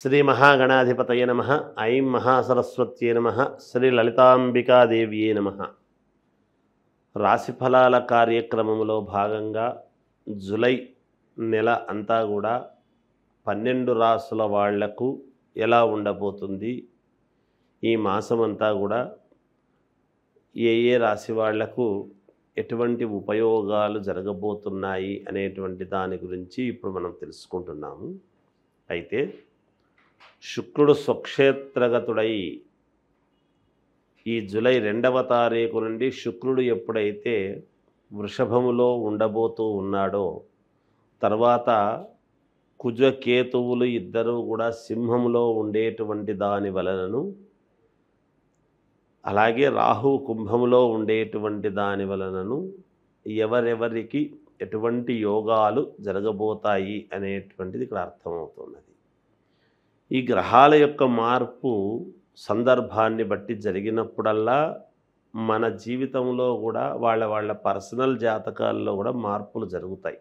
శ్రీ మహాగణాధిపతయ నమ. ఐం మహాసరస్వత్యే నమ. శ్రీ లలితాంబికాదేవ్యే నమ. రాశిఫలాల కార్యక్రమంలో భాగంగా జూలై నెల అంతా కూడా 12 రాసుల వాళ్లకు ఎలా ఉండబోతుంది, ఈ మాసం అంతా కూడా ఏ రాశి వాళ్లకు ఎటువంటి ఉపయోగాలు జరగబోతున్నాయి అనేటువంటి దాని గురించి ఇప్పుడు మనం తెలుసుకుంటున్నాము. అయితే శుక్రుడు స్వక్షేత్రగతుడై ఈ జూలై 2వ తారీఖు నుండి శుక్రుడు ఎప్పుడైతే వృషభములో ఉండబోతూ ఉన్నాడో, తర్వాత కుజకేతువులు ఇద్దరూ కూడా సింహంలో ఉండేటువంటి దాని వలనను, అలాగే రాహు కుంభంలో ఉండేటువంటి దాని వలనను ఎవరెవరికి ఎటువంటి యోగాలు జరగబోతాయి అనేటువంటిది ఇక్కడ అర్థమవుతున్నది. ఈ గ్రహాల యొక్క మార్పు సందర్భాన్ని బట్టి జరిగినప్పుడల్లా మన జీవితంలో కూడా వాళ్ళ పర్సనల్ జాతకాల్లో కూడా మార్పులు జరుగుతాయి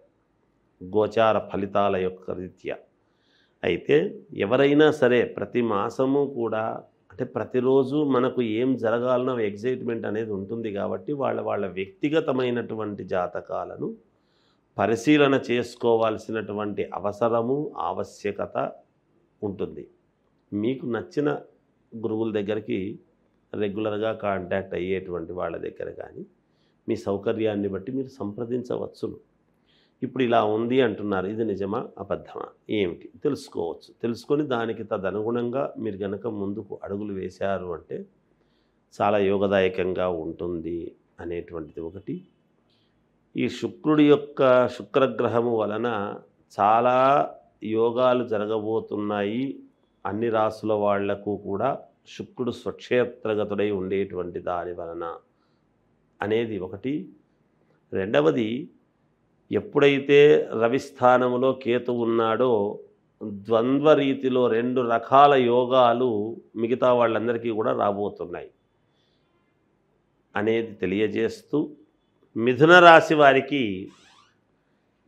గోచార ఫలితాల యొక్క రీత్యా. అయితే ఎవరైనా సరే ప్రతి మాసము కూడా అంటే ప్రతిరోజు మనకు ఏం జరగాలనో ఎగ్జైట్మెంట్ అనేది ఉంటుంది కాబట్టి వాళ్ళ వ్యక్తిగతమైనటువంటి జాతకాలను పరిశీలన చేసుకోవాల్సినటువంటి అవసరము ఆవశ్యకత ఉంటుంది. మీకు నచ్చిన గురువుల దగ్గరికి రెగ్యులర్గా కాంటాక్ట్ అయ్యేటువంటి వాళ్ళ దగ్గర కానీ మీ సౌకర్యాన్ని బట్టి మీరు సంప్రదించవచ్చును. ఇప్పుడు ఇలా ఉంది అంటున్నారు, ఇది నిజమా అబద్ధమా ఏమిటి తెలుసుకోవచ్చు. తెలుసుకొని దానికి తదనుగుణంగా మీరు కనుక ముందుకు అడుగులు వేశారు అంటే చాలా యోగదాయకంగా ఉంటుంది అనేటువంటిది ఒకటి. ఈ శుక్రుడి యొక్క శుక్రగ్రహము వలన చాలా యోగాలు జరగబోతున్నాయి అన్ని రాసుల వాళ్లకు కూడా, శుక్రుడు స్వక్షేత్రగతుడై ఉండేటువంటి దాని వలన అనేది ఒకటి. రెండవది, ఎప్పుడైతే రవిస్థానములో కేతు ఉన్నాడో ద్వంద్వ రీతిలో 2 రకాల యోగాలు మిగతా వాళ్ళందరికీ కూడా రాబోతున్నాయి అనేది తెలియజేస్తూ, మిథున రాశి వారికి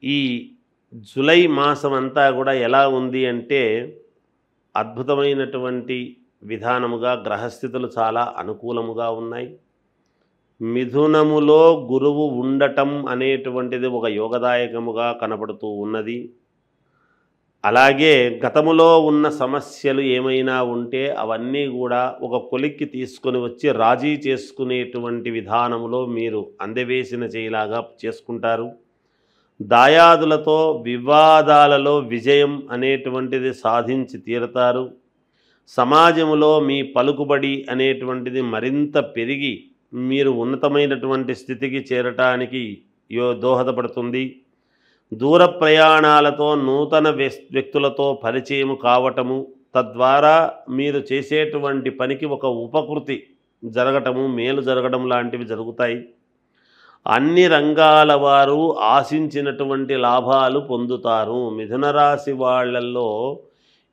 ఈ జూలై మాసం అంతా కూడా ఎలా ఉంది అంటే అద్భుతమైనటువంటి విధానముగా గ్రహస్థితులు చాలా అనుకూలముగా ఉన్నాయి. మిథునములో గురువు ఉండటం అనేటువంటిది ఒక యోగదాయకముగా కనబడుతూ ఉన్నది. అలాగే గతములో ఉన్న సమస్యలు ఏమైనా ఉంటే అవన్నీ కూడా ఒక కొలిక్కి తీసుకొని వచ్చి రాజీ చేసుకునేటువంటి విధానములో మీరు అందవేసిన చేయిలాగా చేసుకుంటారు. దాయాదులతో వివాదాలలో విజయం అనేటువంటిది సాధించి తీరుతారు. సమాజంలో మీ పలుకుబడి అనేటువంటిది మరింత పెరిగి మీరు ఉన్నతమైనటువంటి స్థితికి చేరటానికి దోహదపడుతుంది. దూర ప్రయాణాలతో నూతన వ్యక్తులతో పరిచయం కావటము, తద్వారా మీరు చేసేటువంటి పనికి ఒక ఉపకృతి జరగటము, మేలు జరగడం లాంటివి జరుగుతాయి. అన్ని రంగాల వారు ఆశించినటువంటి లాభాలు పొందుతారు. మిథున రాశి వాళ్ళల్లో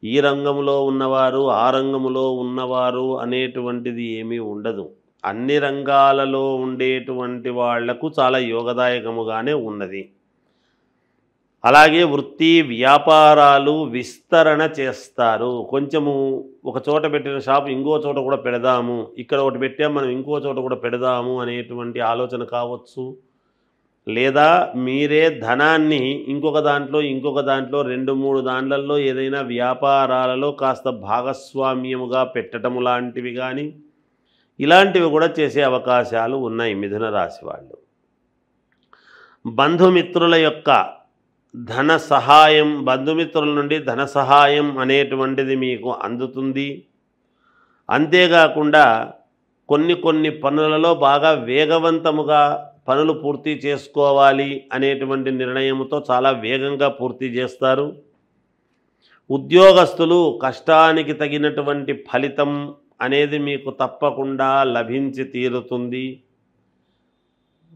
ఈ రంగంలో ఉన్నవారు ఆ రంగంలో ఉన్నవారు అనేటువంటిది ఏమీ ఉండదు. అన్ని రంగాలలో ఉండేటువంటి వాళ్లకు చాలా యోగదాయకముగానే ఉన్నది. అలాగే వృత్తి వ్యాపారాలు విస్తరణ చేస్తారు. కొంచెము ఒక చోట పెట్టిన షాపు ఇంకో చోట కూడా పెడదాము, ఇక్కడ ఒకటి పెట్టాం మనం ఇంకో చోట కూడా పెడదాము అనేటువంటి ఆలోచన కావచ్చు. లేదా మీరే ధనాన్ని ఇంకొక దాంట్లో 2-3 దాంట్లలో ఏదైనా వ్యాపారాలలో కాస్త భాగస్వామ్యముగా పెట్టడం లాంటివి కానీ ఇలాంటివి కూడా చేసే అవకాశాలు ఉన్నాయి మిథున రాశి వాళ్ళు. బంధుమిత్రుల యొక్క ధన సహాయం, బంధుమిత్రుల నుండి ధన సహాయం అనేటువంటిది మీకు అందుతుంది. అంతేకాకుండా కొన్ని పనులలో బాగా వేగవంతముగా పనులు పూర్తి చేసుకోవాలి అనేటువంటి నిర్ణయంతో చాలా వేగంగా పూర్తి చేస్తారు. ఉద్యోగస్తులు కష్టానికి తగినటువంటి ఫలితం అనేది మీకు తప్పకుండా లభించి తీరుతుంది.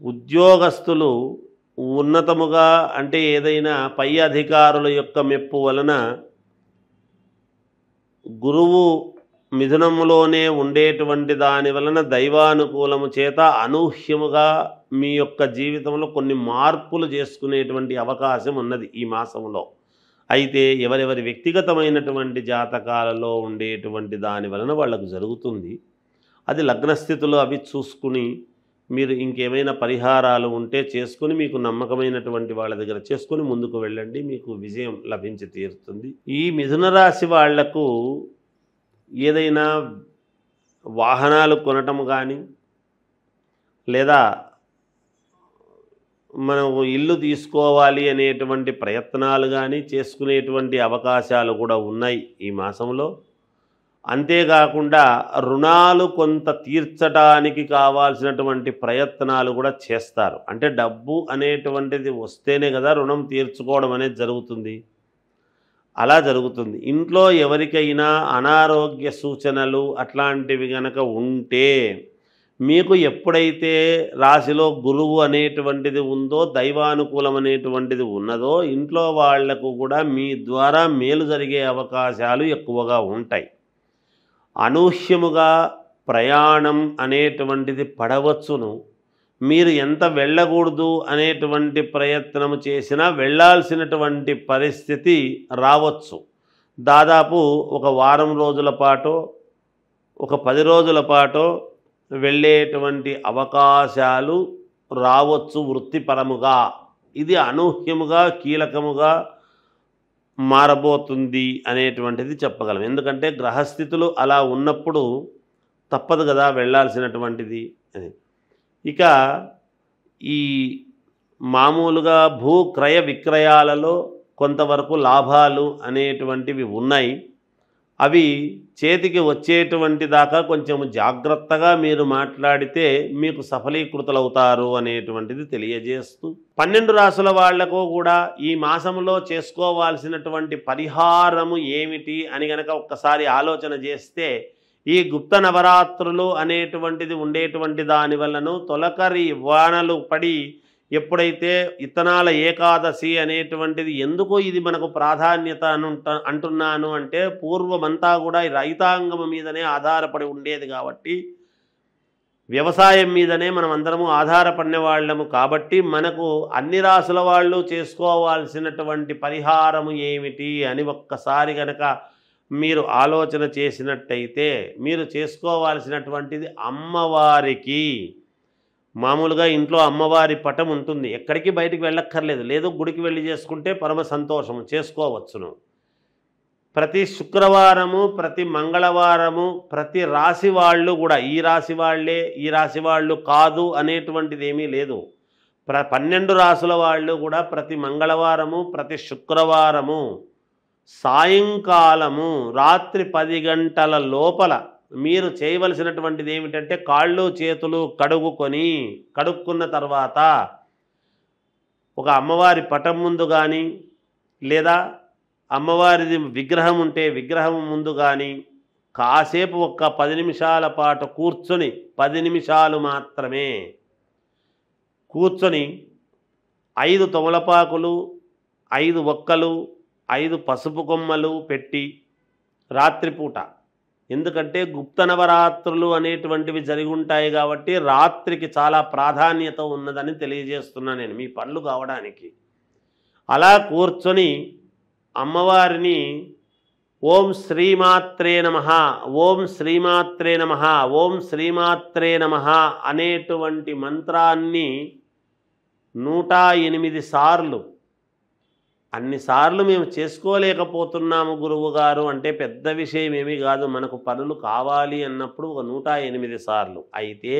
ఉద్యోగస్తులు ఉన్నతముగా అంటే ఏదైనా పై అధికారుల యొక్క మెప్పు వలన గురువు మిథునములోనే ఉండేటువంటి దాని వలన దైవానుకూలము చేత అనూహ్యముగా మీ యొక్క జీవితంలో కొన్ని మార్పులు చేసుకునేటువంటి అవకాశం ఉన్నది ఈ మాసంలో. అయితే ఎవరెవరి వ్యక్తిగతమైనటువంటి జాతకాలలో ఉండేటువంటి దాని వలన వాళ్ళకు జరుగుతుంది. అది లగ్నస్థితులు అవి చూసుకుని మీరు ఇంకేమైనా పరిహారాలు ఉంటే చేసుకొని మీకు నమ్మకమైనటువంటి వాళ్ళ దగ్గర చేసుకొని ముందుకు వెళ్ళండి. మీకు విజయం లభించి తీరుతుంది. ఈ మిథున రాశి వాళ్లకు ఏదైనా వాహనాలు కొనటం కానీ లేదా మనం ఇల్లు తీసుకోవాలి అనేటువంటి ప్రయత్నాలు కానీ చేసుకునేటువంటి అవకాశాలు కూడా ఉన్నాయి ఈ మాసంలో. అంతేకాకుండా రుణాలు కొంత తీర్చడానికి కావాల్సినటువంటి ప్రయత్నాలు కూడా చేస్తారు. అంటే డబ్బు అనేటువంటిది వస్తేనే కదా రుణం తీర్చుకోవడం అనేది జరుగుతుంది. అలా జరుగుతుంది. ఇంట్లో ఎవరికైనా అనారోగ్య సూచనలు అట్లాంటివి కనుక ఉంటే మీకు ఎప్పుడైతే రాశిలో గురువు అనేటువంటిది ఉందో, దైవానుకూలం అనేటువంటిది ఉన్నదో, ఇంట్లో వాళ్లకు కూడా మీ ద్వారా మేలు జరిగే అవకాశాలు ఎక్కువగా ఉంటాయి. అనూహ్యముగా ప్రయాణం అనేటువంటిది పడవచ్చును. మీరు ఎంత వెళ్ళకూడదు అనేటువంటి ప్రయత్నం చేసినా వెళ్ళాల్సినటువంటి పరిస్థితి రావచ్చు. దాదాపు ఒక వారం రోజుల పాటో ఒక 10 రోజుల పాటో వెళ్ళేటువంటి అవకాశాలు రావచ్చు వృత్తిపరముగా. ఇది అనూహ్యముగా కీలకముగా మారబోతుంది అనేటువంటిది చెప్పగలం. ఎందుకంటే గ్రహస్థితులు అలా ఉన్నప్పుడు తప్పదు కదా వెళ్ళాల్సినటువంటిది అని. ఇక ఈ మామూలుగా భూ క్రయ విక్రయాలలో కొంతవరకు లాభాలు అనేటువంటివి ఉన్నాయి. అవి చేతికి వచ్చేటువంటి దాకా కొంచెం జాగ్రత్తగా మీరు మాట్లాడితే మీకు సఫలీకృతులవుతారు అనేటువంటిది తెలియజేస్తూ 12 రాసుల వాళ్లకు కూడా ఈ మాసంలో చేసుకోవాల్సినటువంటి పరిహారము ఏమిటి అని గనక ఒక్కసారి ఆలోచన చేస్తే, ఈ గుప్త నవరాత్రులు అనేటువంటిది ఉండేటువంటి దానివల్లను తొలకరి వానలు పడి ఎప్పుడైతే ఇత్తనాల ఏకాదశి అనేటువంటిది, ఎందుకు ఇది మనకు ప్రాధాన్యత అంటున్నాను అంటే పూర్వమంతా కూడా రైతాంగం మీదనే ఆధారపడి ఉండేది కాబట్టి, వ్యవసాయం మీదనే మనం అందరము ఆధారపడిన వాళ్ళము కాబట్టి మనకు అన్ని రాసుల వాళ్ళు చేసుకోవాల్సినటువంటి పరిహారము ఏమిటి అని ఒక్కసారి గనక మీరు ఆలోచన చేసినట్టయితే, మీరు చేసుకోవాల్సినటువంటిది అమ్మవారికి మామూలుగా ఇంట్లో అమ్మవారి పటం ఉంటుంది. ఎక్కడికి బయటికి వెళ్ళక్కర్లేదు. లేదు గుడికి వెళ్ళి చేసుకుంటే పరమ సంతోషము చేసుకోవచ్చును. ప్రతి శుక్రవారము ప్రతి మంగళవారము ప్రతి రాశి వాళ్ళు కూడా ఈ రాశి వాళ్ళే ఈ రాశి వాళ్ళు కాదు అనేటువంటిది ఏమీ లేదు. 12 రాసుల వాళ్ళు కూడా ప్రతి మంగళవారము ప్రతి శుక్రవారము సాయంకాలము రాత్రి 10 గంటల లోపల మీరు చేయవలసినటువంటిది ఏమిటంటే, కాళ్ళు చేతులు కడుక్కున్న తర్వాత ఒక అమ్మవారి పటం ముందు కానీ లేదా అమ్మవారిది విగ్రహం ఉంటే విగ్రహం ముందు కానీ కాసేపు ఒక్క 10 నిమిషాల పాటు కూర్చొని 10 నిమిషాలు మాత్రమే కూర్చొని 5 తమలపాకులు 5 ఒక్కలు 5 పసుపు కొమ్మలు పెట్టి రాత్రిపూట, ఎందుకంటే గుప్త నవరాత్రులు అనేటువంటివి జరిగి ఉంటాయి కాబట్టి రాత్రికి చాలా ప్రాధాన్యత ఉన్నదని తెలియజేస్తున్నాను నేను మీ పనులు కావడానికి. అలా కూర్చొని అమ్మవారిని ఓం శ్రీమాత్రే నమః ఓం శ్రీమాత్రే నమః ఓం శ్రీమాత్రే నమః అనేటువంటి మంత్రాన్ని 108 సార్లు, అన్నిసార్లు మేము చేసుకోలేకపోతున్నాము గురువుగారు అంటే పెద్ద విషయం ఏమీ కాదు. మనకు పనులు కావాలి అన్నప్పుడు ఒక 108 సార్లు. అయితే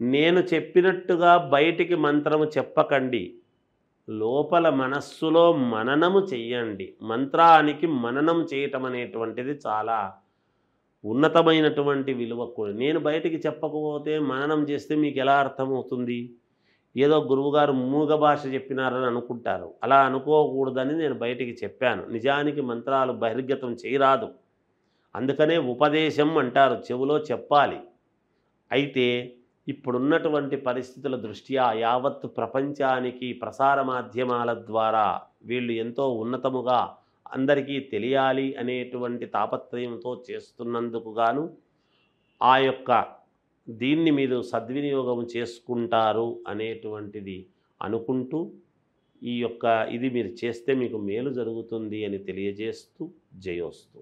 నేను చెప్పినట్టుగా బయటికి మంత్రము చెప్పకండి, లోపల మనస్సులో మననము చెయ్యండి. మంత్రానికి మననం చేయటం అనేటువంటిది చాలా ఉన్నతమైనటువంటి విలువ. నేను బయటికి చెప్పకపోతే మననం చేస్తే మీకు ఎలా అర్థమవుతుంది? ఏదో గురువుగారు మూగ భాష చెప్పినారని అనుకుంటారు. అలా అనుకోకూడదని నేను బయటికి చెప్పాను. నిజానికి మంత్రాలు బహిర్గతం చేయరాదు, అందుకనే ఉపదేశం అంటారు, చెవులో చెప్పాలి. అయితే ఇప్పుడున్నటువంటి పరిస్థితుల దృష్ట్యా యావత్ ప్రపంచానికి ప్రసార మాధ్యమాల ద్వారా వీళ్ళు ఎంతో ఉన్నతముగా అందరికీ తెలియాలి అనేటువంటి తాపత్రయంతో చేస్తున్నందుకు గాను ఆ యొక్క దీన్ని మీరు సద్వినియోగం చేసుకుంటారు అనేటువంటిది అనుకుంటూ ఈ యొక్క ఇది మీరు చేస్తే మీకు మేలు జరుగుతుంది అని తెలియజేస్తూ జయోస్తు.